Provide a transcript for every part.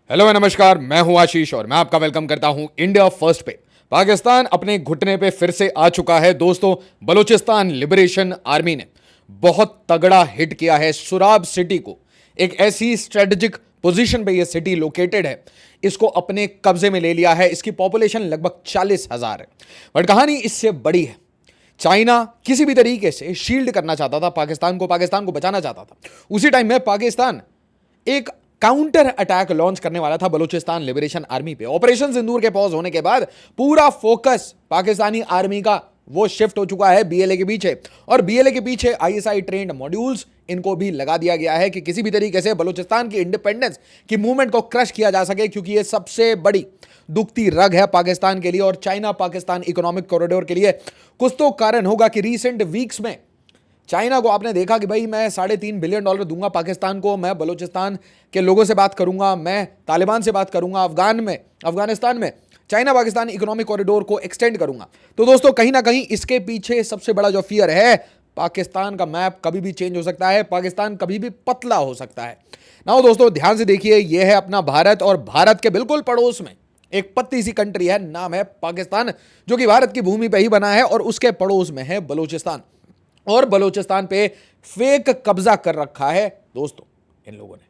Hello नमस्कार, मैं हूं आशीष और मैं आपका वेलकम करता हूं इंडिया फर्स्ट पे। पाकिस्तान अपने घुटने पे फिर से आ चुका है दोस्तों। बलूचिस्तान लिबरेशन आर्मी ने बहुत तगड़ा हिट किया है सुराब सिटी को। एक ऐसी स्ट्रेटेजिक पोजीशन पे ये सिटी लोकेटेड है, इसको अपने कब्जे में ले लिया है। इसकी पॉपुलेशन लगभग 40,000 है। बट कहानी इससे बड़ी है। चाइना किसी भी तरीके से शील्ड करना चाहता था पाकिस्तान को बचाना चाहता था। उसी टाइम में पाकिस्तान एक काउंटर अटैक लॉन्च करने वाला था बलूचिस्तान लिबरेशन आर्मी पे। ऑपरेशन सिंदूर के पॉज होने के बाद पूरा फोकस पाकिस्तानी आर्मी का वो शिफ्ट हो चुका है बीएलए के पीछे, और बीएलए के पीछे आईएसआई ट्रेंड मॉड्यूल्स इनको भी लगा दिया गया है कि किसी भी तरीके से बलूचिस्तान की इंडिपेंडेंस की मूवमेंट को क्रश किया जा सके, क्योंकि ये सबसे बड़ी दुखती रग है पाकिस्तान के लिए और चाइना पाकिस्तान इकोनॉमिक कॉरिडोर के लिए। कुछ तो कारण होगा कि रीसेंट वीक्स में चाइना को आपने देखा कि भाई मैं $3.5 बिलियन दूंगा पाकिस्तान को, मैं बलूचिस्तान के लोगों से बात करूंगा, मैं तालिबान से बात करूंगा, अफगानिस्तान में चाइना पाकिस्तान इकोनॉमिक कॉरिडोर को एक्सटेंड करूंगा। तो दोस्तों कहीं ना कहीं इसके पीछे सबसे बड़ा जो फियर है, पाकिस्तान का मैप कभी भी चेंज हो सकता है, पाकिस्तान कभी भी पतला हो सकता है ना। दोस्तों ध्यान से देखिए, यह है अपना भारत, और भारत के बिल्कुल पड़ोस में एक पतली सी कंट्री है, नाम है पाकिस्तान, जो कि भारत की भूमि पर ही बना है, और उसके पड़ोस में है बलूचिस्तान। और बलूचिस्तान पे फेक कब्जा कर रखा है दोस्तों इन लोगों ने।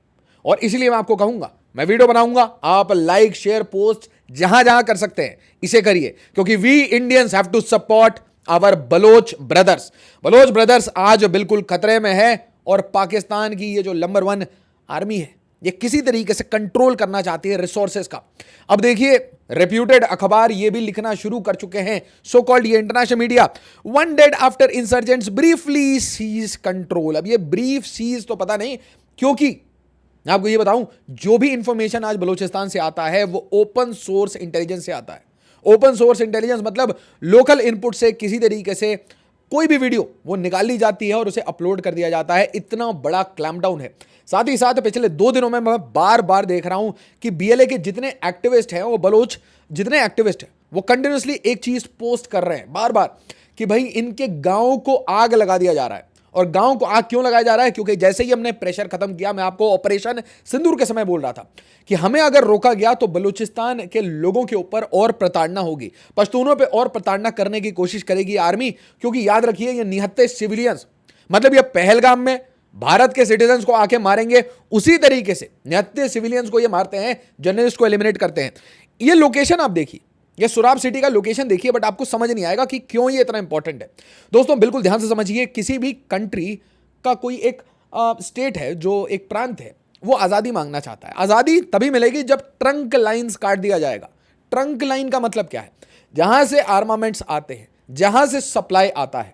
और इसीलिए मैं आपको कहूंगा, मैं वीडियो बनाऊंगा, आप लाइक शेयर पोस्ट जहां जहां कर सकते हैं इसे करिए, क्योंकि we Indians have to support our Baloch brothers. Baloch brothers आज बिल्कुल खतरे में है, और पाकिस्तान की ये जो नंबर 1 आर्मी है, ये किसी तरीके से कंट्रोल करना चाहती है रिसोर्सेज का। अब देखिए, रेप्यूटेड अखबार ये भी लिखना शुरू कर चुके हैं, सो कॉल्ड ये international media, 1 dead after insurgents briefly seize control. अब ये ब्रीफ सीज तो पता नहीं, क्योंकि मैं आपको ये बताऊं, जो भी इंफॉर्मेशन आज बलूचिस्तान से आता है वो ओपन सोर्स इंटेलिजेंस से आता है। ओपन सोर्स इंटेलिजेंस मतलब लोकल इनपुट से किसी तरीके से कोई भी वीडियो वो निकाल ली जाती है और उसे अपलोड कर दिया जाता है। इतना बड़ा क्लैम्पडाउन है। साथ ही साथ पिछले 2 दिनों में मैं बार बार देख रहा हूं कि बीएलए के जितने एक्टिविस्ट हैं, वो बलोच जितने एक्टिविस्ट हैं, वो कंटिन्यूसली एक चीज पोस्ट कर रहे हैं बार बार कि भाई इनके गांव को आग लगा दिया जा रहा है। और गांव को आग क्यों लगाया जा रहा है? क्योंकि जैसे ही हमने प्रेशर खत्म किया, मैं आपको ऑपरेशन सिंदूर के समय बोल रहा था कि हमें अगर रोका गया तो बलूचिस्तान के लोगों के ऊपर और प्रताड़ना होगी, पश्तूनों पे और प्रताड़ना करने की कोशिश करेगी आर्मी। क्योंकि याद रखिए, ये निहत्ते सिविलियंस, मतलब ये पहलगाम में भारत के सिटीजन्स को आके मारेंगे, उसी तरीके से निहत्ते सिविलियंस को ये मारते हैं, जर्नलिस्ट को एलिमिनेट करते हैं। ये लोकेशन आप देखिए, ये सुराब सिटी का लोकेशन देखिए, बट आपको समझ नहीं आएगा कि क्यों ये इतना इंपॉर्टेंट है। दोस्तों बिल्कुल ध्यान से समझिए, किसी भी कंट्री का कोई एक स्टेट है, जो एक प्रांत है, वो आज़ादी मांगना चाहता है। आज़ादी तभी मिलेगी जब ट्रंक लाइन्स काट दिया जाएगा। ट्रंक लाइन का मतलब क्या है? जहां से आर्मामेंट्स आते हैं, जहां से सप्लाई आता है,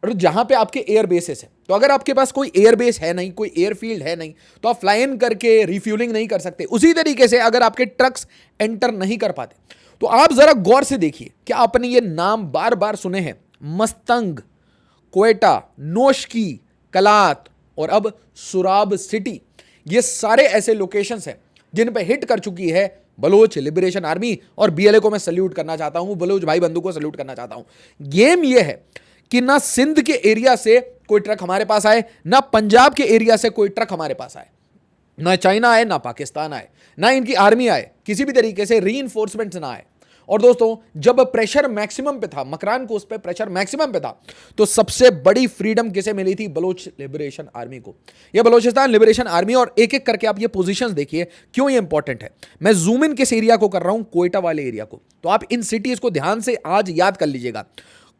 और जहां पे आपके एयर बेसेस है। तो अगर आपके पास कोई एयर बेस है नहीं, कोई एयरफील्ड है नहीं, तो आप फ्लाई इन करके रिफ्यूलिंग नहीं कर सकते। उसी तरीके से अगर आपके ट्रक्स एंटर नहीं कर पाते, तो आप जरा गौर से देखिए, क्या आपने ये नाम बार बार सुने हैं? मस्तंग, क्वेटा, नोशकी, कलात और अब सुराब सिटी। ये सारे ऐसे लोकेशंस हैं जिन पे हिट कर चुकी है बलोच लिबरेशन आर्मी। और बीएलए को मैं सल्यूट करना चाहता हूं, बलोच भाई बंधु को सल्यूट करना चाहता हूं। गेम ये है कि ना सिंध के एरिया से कोई ट्रक हमारे पास आए, ना पंजाब के एरिया से कोई ट्रक हमारे पास आए, ना चाइना आए, ना पाकिस्तान आए, ना इनकी आर्मी आए, किसी भी तरीके से रीइंफोर्समेंट ना आए। और दोस्तों जब प्रेशर मैक्सिमम पे था, मकरान को उस पे प्रेशर मैक्सिमम पे था, तो सबसे बड़ी फ्रीडम किसे मिली थी? बलोच लिबरेशन आर्मी को। यह बलोचिस्तान लिबरेशन आर्मी। और एक एक करके आप ये पोजीशंस देखिए, क्यों ये इंपॉर्टेंट है। मैं जूम इन किस एरिया को कर रहा हूं? क्वेटा वाले एरिया को। तो आप इन सिटीज को ध्यान से आज याद कर लीजिएगा,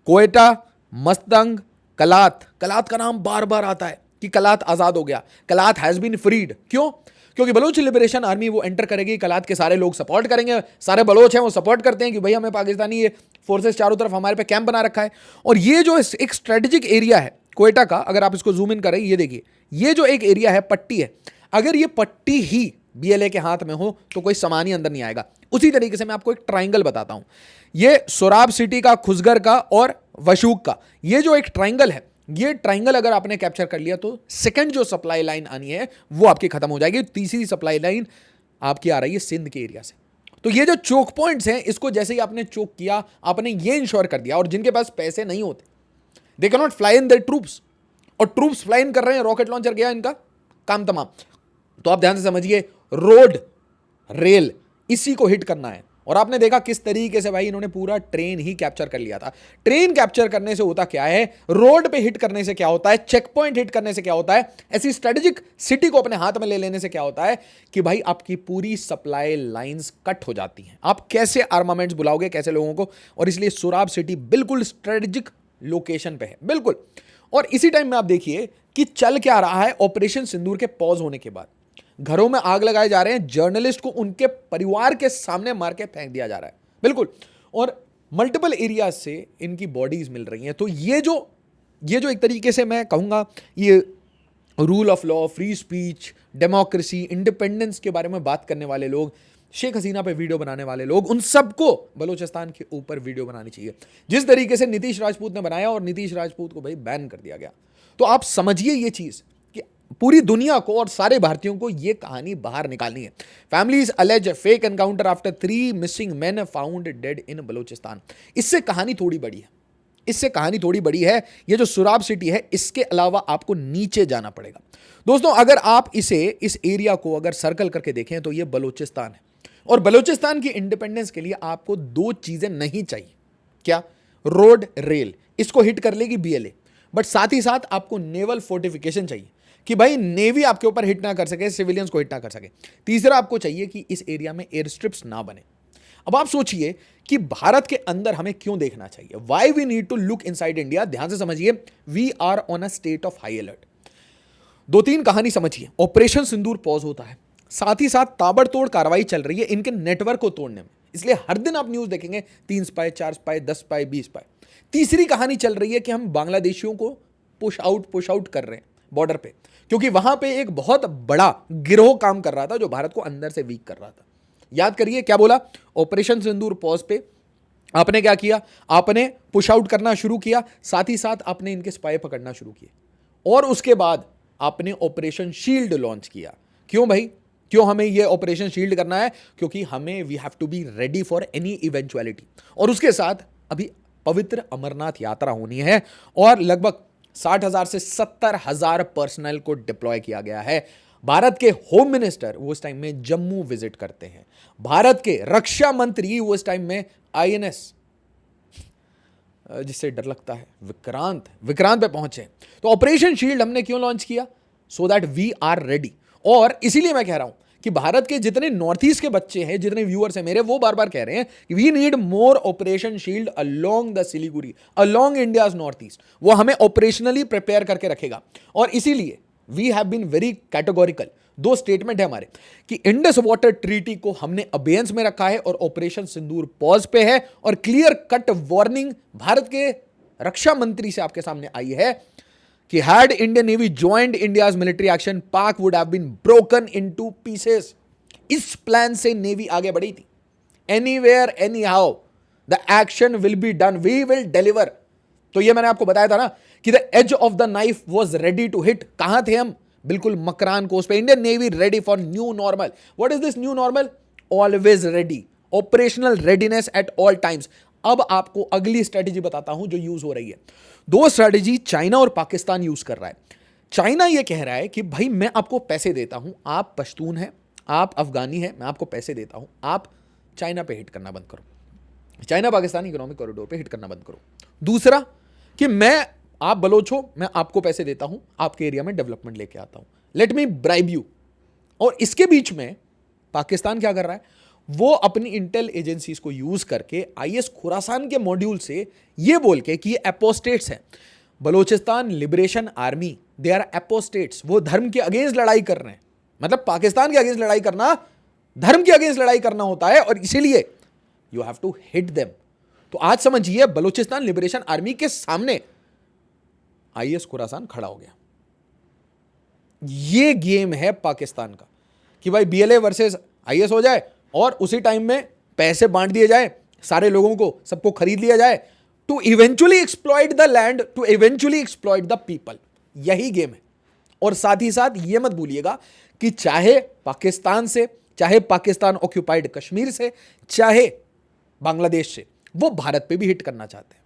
क्वेटा, मस्तंग, कलात। कलात का नाम बार बार आता है कि कलात आजाद हो गया, कलात हैज बीन फ्रीड। क्यों? क्योंकि बलोच लिबरेशन आर्मी वो एंटर करेगी, कलात के सारे लोग सपोर्ट करेंगे, सारे बलोच हैं वो सपोर्ट करते हैं कि भाई हमें पाकिस्तानी ये फोर्सेस चारों तरफ हमारे पे कैंप बना रखा है। और ये जो एक स्ट्रेटेजिक एरिया है क्वेटा का, अगर आप इसको जूम इन करें, ये देखिए, ये जो एक एरिया है, पट्टी है, अगर ये पट्टी ही बीएलए के हाथ में हो तो कोई सामान ही अंदर नहीं आएगा। उसी तरीके से मैं आपको एक ट्राइंगल बताता हूं, ये सोराब सिटी का, खुसगर का और वशूक का, ये जो एक ट्राइंगल है, ये ट्राइंगल अगर आपने कैप्चर कर लिया तो सेकंड जो सप्लाई लाइन आनी है वो आपकी खत्म हो जाएगी। तीसरी सप्लाई लाइन आपकी आ रही है सिंध के एरिया से। तो ये जो चोक पॉइंट्स हैं, इसको जैसे ही आपने चोक किया, आपने ये इंश्योर कर दिया। और जिनके पास पैसे नहीं होते, they can not fly in their troops, और ट्रूप्स फ्लाई इन कर रहे हैं, रॉकेट लॉन्चर गया, इनका काम तमाम। तो आप ध्यान से समझिए, रोड रेल, इसी को हिट करना है। और आपने देखा किस तरीके से भाई इन्होंने पूरा ट्रेन ही कैप्चर कर लिया था। ट्रेन कैप्चर करने से होता क्या है, रोड पे हिट करने से क्या होता है, चेक पॉइंट हिट करने से क्या होता है, ऐसी स्ट्रेटेजिक सिटी को अपने हाथ में ले लेने से क्या होता है कि भाई आपकी पूरी सप्लाई लाइंस कट हो जाती हैं। आप कैसे आर्मामेंट्स बुलाओगे, कैसे लोगों को, और इसलिए सोराब सिटी बिल्कुल स्ट्रेटेजिक लोकेशन पे है, बिल्कुल। और इसी टाइम में आप देखिए कि चल क्या रहा है। ऑपरेशन सिंदूर के पॉज होने के बाद घरों में आग लगाए जा रहे हैं, जर्नलिस्ट को उनके परिवार के सामने मार के फेंक दिया जा रहा है, बिल्कुल। और मल्टीपल एरियाज से इनकी बॉडीज मिल रही हैं। तो ये जो एक तरीके से मैं कहूंगा, ये rule of law, free speech, democracy, independence के बारे में बात करने वाले लोग, शेख हसीना पे वीडियो बनाने वाले लोग, उन सबको बलूचिस्तान के ऊपर वीडियो बनानी चाहिए, जिस तरीके से नीतीश राजपूत ने बनाया। और नीतीश राजपूत को भाई बैन कर दिया गया। तो आप समझिए ये चीज कि पूरी दुनिया को और सारे भारतीयों को ये कहानी बाहर निकालनी है। Families alleged fake encounter after 3 missing men found dead in Balochistan. इससे कहानी थोड़ी बड़ी है, इससे कहानी थोड़ी बड़ी है। ये जो सुराब सिटी है, इसके अलावा आपको नीचे जाना पड़ेगा। दोस्तों, अगर आप इस एरिया को अगर सर्कल करके देखें तो ये बलूचिस्तान है। और बलूचिस्तान की इंडिपेंडेंस के लिए आपको 2 चीजें नहीं चाहिए। क्या? रोड, रेल, इसको हिट कर लेगी बीएलए। बट साथ ही साथ आपको नेवल फोर्टिफिकेशन चाहिए कि भाई नेवी आपके ऊपर हिट ना कर सके, सिविलियंस को हिट ना कर सके। तीसरा आपको चाहिए कि इस एरिया में एयर स्ट्रिप्स ना बने। अब आप सोचिए कि भारत के अंदर हमें क्यों देखना चाहिए, why we need to look inside India. ध्यान से समझिए, we are on a state of high alert. 2-3 कहानी समझिए। ऑपरेशन सिंदूर पॉज होता है, साथ ही साथ ताबड़तोड़ कार्रवाई चल रही है इनके नेटवर्क को तोड़ने में। इसलिए हर दिन आप न्यूज देखेंगे 3 स्पाई, 4 स्पाई, 10 स्पाई, 20 स्पाई। तीसरी कहानी चल रही है कि हम बांग्लादेशियों को पुश आउट कर रहे हैं बॉर्डर पे, क्योंकि वहां पे एक बहुत बड़ा गिरोह काम कर रहा था जो भारत को अंदर से वीक कर रहा था। याद करिए क्या बोला, ऑपरेशन सिंदूर पॉज पे आपने क्या किया, आपने पुश आउट करना शुरू किया, साथ ही साथ आपने इनके स्पाई पकड़ना शुरू किए, और उसके बाद आपने ऑपरेशन शील्ड लॉन्च किया। क्यों भाई, क्यों हमें यह ऑपरेशन शील्ड करना है? क्योंकि हमें we have to be ready for any eventuality. और उसके साथ अभी पवित्र अमरनाथ यात्रा होनी है और लगभग 60,000 से 70,000 पर्सनल को डिप्लॉय किया गया है। भारत के होम मिनिस्टर वो इस टाइम में जम्मू विजिट करते हैं। भारत के रक्षा मंत्री वो इस टाइम में आईएनएस, जिससे डर लगता है, विक्रांत पे पहुंचे। तो ऑपरेशन शील्ड हमने क्यों लॉन्च किया? So that we are ready. और इसीलिए मैं कह रहा हूं कि भारत के जितने नॉर्थ ईस्ट के बच्चे हैं, जितने व्यूअर्स हैं मेरे, वो बार बार कह रहे हैं कि we need more operation shield along the Siliguri, along India's north east. वो हमें ऑपरेशनली प्रिपेयर करके रखेगा। और इसीलिए we have been very categorical. 2 statement है हमारे कि इंडस वाटर ट्रीटी को हमने अबेयंस में रखा है और ऑपरेशन सिंदूर पॉज पे है। और क्लियर कट वार्निंग भारत के रक्षा मंत्री से आपके सामने आई है कि had Indian Navy joined India's military action, पाक would have been broken into pieces। इस प्लान से नेवी आगे बढ़ी थी। Anywhere, anyhow, the action will be done, we will deliver। तो ये मैंने आपको बताया था ना कि the edge of the knife was ready to hit। कहां थे हम? बिल्कुल मकरान कोस्ट पे। Indian navy ready for new normal. What is this new normal? Always ready, operational readiness at all times. अब आपको अगली स्ट्रेटेजी बताता हूं जो यूज हो रही है। 2 स्ट्रेटेजी चाइना और पाकिस्तान यूज कर रहा है। चाइना यह कह रहा है कि भाई मैं आपको पैसे देता हूं, आप पश्तून हैं, आप अफगानी हैं, मैं आपको पैसे देता हूं, आप चाइना पे हिट करना बंद करो, चाइना पाकिस्तान इकोनॉमिक कॉरिडोर पे हिट करना बंद करो। दूसरा कि आप बलोच हो, मैं आपको पैसे देता हूं, आपके एरिया में डेवलपमेंट लेके आता हूं, लेट मी ब्राइब यू। और इसके बीच में पाकिस्तान क्या कर रहा है? वो अपनी इंटेल एजेंसीज को यूज करके आईएस खुरासान के मॉड्यूल से ये बोल के कि ये एपोस्टेट्स हैं, Balochistan liberation army, they are apostates, वो धर्म के अगेंस्ट लड़ाई कर रहे हैं। मतलब पाकिस्तान के अगेंस्ट लड़ाई करना धर्म के अगेंस्ट लड़ाई करना होता है, और इसीलिए you have to hit them. तो आज समझिए, बलोचिस्तान लिबरेशन आर्मी के सामने आईएस खुरासान खड़ा हो गया। ये गेम है पाकिस्तान का कि भाई बीएलए वर्सेस आईएस हो जाए और उसी टाइम में पैसे बांट दिए जाए, सारे लोगों को, सबको खरीद लिया जाए, to eventually exploit the land, to eventually exploit the people. यही गेम है। और साथ ही साथ यह मत भूलिएगा कि चाहे पाकिस्तान से, चाहे पाकिस्तान ऑक्यूपाइड कश्मीर से, चाहे बांग्लादेश से, वो भारत पे भी हिट करना चाहते हैं।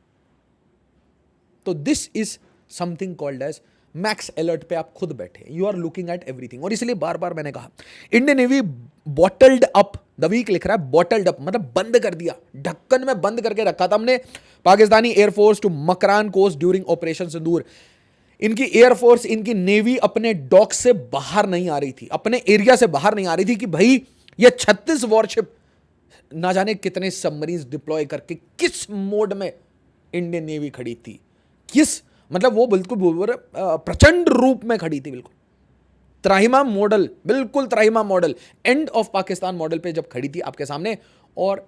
तो this is something called as max alert पे आप खुद बैठे, you are looking at everything. और इसलिए बार बार मैंने कहा Indian navy bottled up, the week लिख रहा है बॉटल्ड अप, मतलब बंद कर दिया, ढक्कन में बंद करके रखा था हमने Pakistani air force to Makran coast during operation Sindoor. इनकी एयरफोर्स, इनकी नेवी अपने डॉक से बाहर नहीं आ रही थी, अपने एरिया से बाहर नहीं आ रही थी कि भाई ये 36 वॉरशिप, ना जाने कितने सबमरीन डिप्लॉय करके किस मोड में इंडियन नेवी खड़ी थी, किस मतलब वो बिल्कुल प्रचंड रूप में खड़ी थी, बिल्कुल त्राहिमाम मॉडल, बिल्कुल त्राहिमाम model, end of Pakistan model पे जब खड़ी थी आपके सामने। और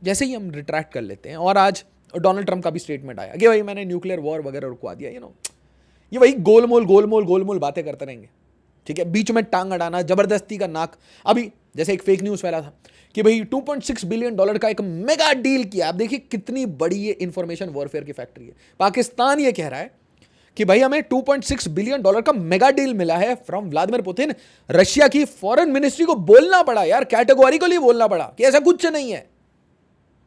जैसे ही हम रिट्रैक्ट कर लेते हैं, और आज डोनाल्ड ट्रंप का भी स्टेटमेंट आया कि भाई मैंने न्यूक्लियर वॉर वगैरह रुकवा दिया, ये वही गोलमोल बातें करते रहेंगे, ठीक है, बीच में टांग अड़ाना, जबरदस्ती का नाक। अभी जैसे एक फेक न्यूज फैला था कि भाई $2.6 बिलियन का एक मेगा डील किया। आप देखिए कितनी बड़ी ये इंफॉर्मेशन वॉरफेयर की फैक्ट्री है। पाकिस्तान ये कह रहा है कि भाई हमें $2.6 बिलियन का मेगा डील मिला है फ्रॉम व्लादिमीर पुतिन। रशिया की फॉरेन मिनिस्ट्री को बोलना पड़ा यार, कैटेगोरिकली बोलना पड़ा कि ऐसा कुछ नहीं है,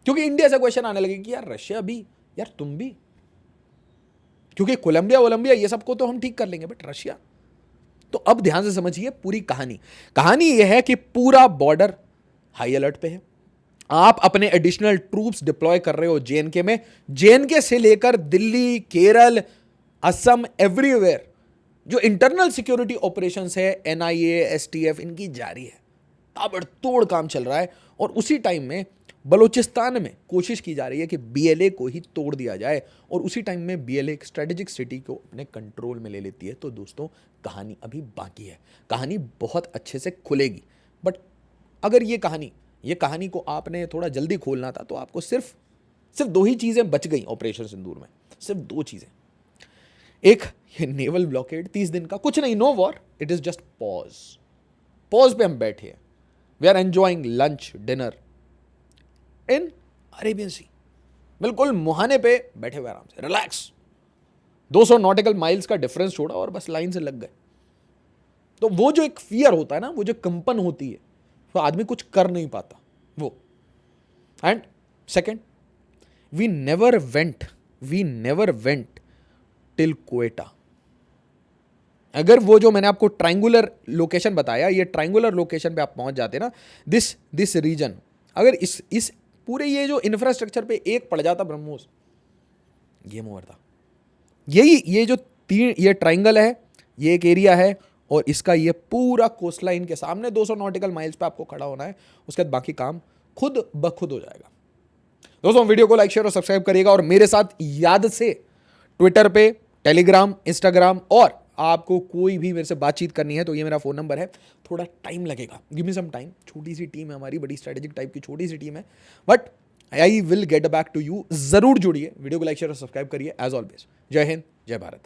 क्योंकि इंडिया से क्वेश्चन आने लगे कि यार रशिया भी, यार तुम भी, क्योंकि कोलंबिया ये सबको तो हम ठीक कर लेंगे, बट रशिया। तो अब ध्यान से समझिए पूरी कहानी यह है कि पूरा बॉर्डर हाई अलर्ट पे है। आप अपने एडिशनल ट्रूप्स डिप्लॉय कर रहे हो जेएनके में, जेएनके से लेकर दिल्ली, केरल, असम, एवरीवेयर जो इंटरनल सिक्योरिटी ऑपरेशंस है, एनआईए, एसटीएफ, इनकी जारी है, ताबड़तोड़ काम चल रहा है। और उसी टाइम में बलूचिस्तान में कोशिश की जा रही है कि बीएलए को ही तोड़ दिया जाए, और उसी टाइम में बीएलए एक स्ट्रेटेजिक सिटी को अपने कंट्रोल में ले लेती है। तो दोस्तों कहानी अभी बाकी है, कहानी बहुत अच्छे से खुलेगी, बट अगर ये कहानी को आपने थोड़ा जल्दी खोलना था तो आपको सिर्फ दो ही चीज़ें बच गई ऑपरेशन सिंदूर में, सिर्फ दो चीज़ें। एक, ये नेवल ब्लॉकेड 30 दिन का, कुछ नहीं, no war, it is just pause पे हम बैठे हैं, we are enjoying lunch dinner in Arabian sea, बिल्कुल मुहाने पे बैठे हुए आराम से, रिलैक्स, 200 नॉटिकल माइल्स का डिफरेंस छोड़ा और बस लाइन से लग गए। तो वो जो एक फियर होता है ना, वो जो कंपन होती है, तो आदमी कुछ कर नहीं पाता वो। And second, we never went till Quetta. अगर वो जो मैंने आपको ट्रायंगुलर लोकेशन बताया, ये ट्रायंगुलर लोकेशन पे आप पहुंच जाते ना, दिस रीजन, अगर इस पूरे ये जो इंफ्रास्ट्रक्चर पे एक पड़ जाता ब्रह्मोस, गेम ओवर था। ये जो ये ट्रायंगल है, ये एक एरिया है, और इसका ये पूरा कोस्ट लाइन के सामने 200 नॉटिकल माइल्स पे आपको खड़ा होना है, उसके बाद बाकी काम खुद ब खुद हो जाएगा। दोस्तों वीडियो को लाइक, शेयर और सब्सक्राइब करिएगा, और मेरे साथ याद से ट्विटर पे, टेलीग्राम, इंस्टाग्राम, और आपको कोई भी मेरे से बातचीत करनी है तो ये मेरा फोन नंबर है। थोड़ा टाइम लगेगा, गिव मी सम टाइम, छोटी सी टीम है हमारी, बड़ी स्ट्रेटेजिक टाइप की छोटी सी टीम है, but I will get back to you. जरूर जुड़िए, वीडियो को लाइक, शेयर और सब्सक्राइब करिए। एज ऑलवेज, जय हिंद, जय भारत।